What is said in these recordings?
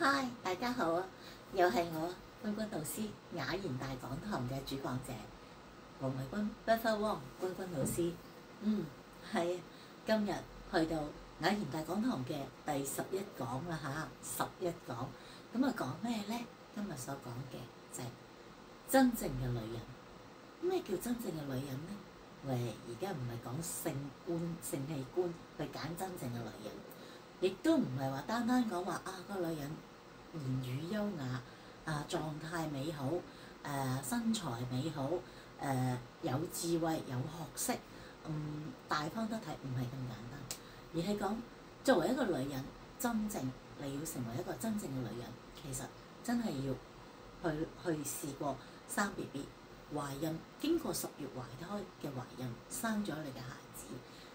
嗨，大家好啊！又係我君君老師雅言大講堂嘅主講者黃慧君 Buffer Wong 君君老師。係啊，今日去到雅言大講堂嘅第11講啦嚇，11講。咁啊講咩咧？今日所講嘅就係真正嘅女人。咩叫真正嘅女人咧？喂，而家唔係講性官、性器官去揀真正嘅女人，亦都唔係話單單講話個女人言語優雅狀態美好身材美好有智慧有學識大方得體，唔係咁簡單，而係講作為一個女人，真正你要成為一個真正嘅女人，其實真係要去試過生 BB。懷孕，經過10月懷胎嘅懷孕，生咗你嘅孩子，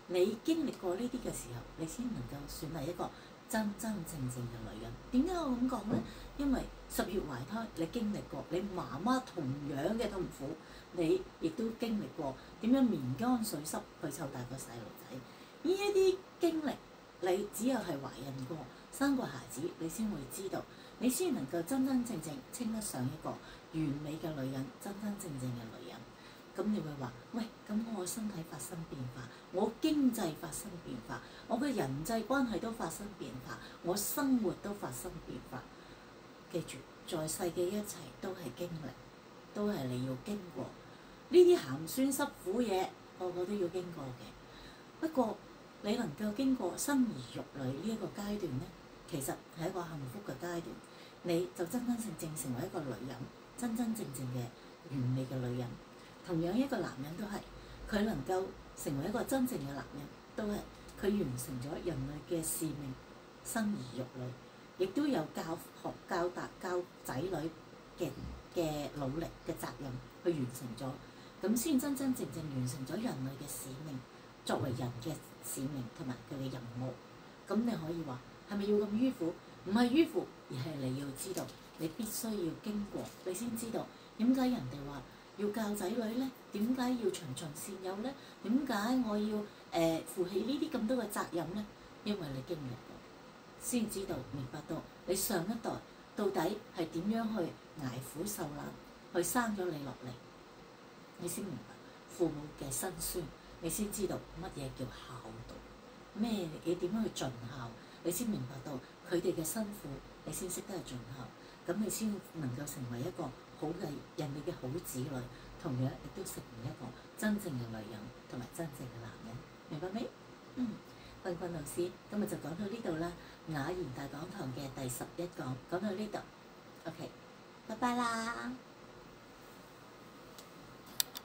你經歷過呢啲嘅時候，你先能夠算係一個真真正正嘅女人。點解我咁講呢？因為10月懷胎，你經歷過你媽媽同樣嘅痛苦，你亦都經歷過點樣棉乾水濕去湊大個細路仔。呢一啲經歷，你只有係懷孕過、生過孩子，你先會知道，你先能夠真真正正稱得上一個完美嘅女人，真真正正嘅女人。咁你會話：喂，咁我身體發生變化，我經濟發生變化，我嘅人際關係都發生變化，我生活都發生變化。記住，在世嘅一切都係經歷，都係你要經過呢啲鹹酸濕苦嘢，個個都要經過嘅。不過你能夠經過生兒育女呢一個階段呢，其實係一個幸福嘅階段，你就真真正正成為一個女人，真真正正嘅完美嘅女人。同樣一個男人都係，佢能夠成為一個真正嘅男人，都係佢完成咗人類嘅使命，生兒育女，亦都有教學、教仔女嘅努力嘅責任去完成咗，咁先真真正正完成咗人類嘅使命，作為人嘅使命同埋佢嘅任務。咁你可以話係咪要咁迂腐？唔係迂腐，而係你要知道，你必須要經過，你先知道點解人哋話要教仔女咧？點解要循循善誘咧？點解我要負起呢啲咁多嘅責任咧？因為你經歷過，先知道明白到你上一代到底係點樣去捱苦受難，去生咗你落嚟，你先明白父母嘅辛酸，你先知道乜嘢叫孝道，咩你點樣去盡孝，你先明白到佢哋嘅辛苦，你先識得去盡孝，咁你先能夠成為一個好嘅人哋嘅好子女，同樣亦都成為一個真正嘅女人同埋真正嘅男人，明白未？君君老師今日就講到呢度啦，雅言大講堂嘅第11講講到呢度 ，OK，拜拜啦。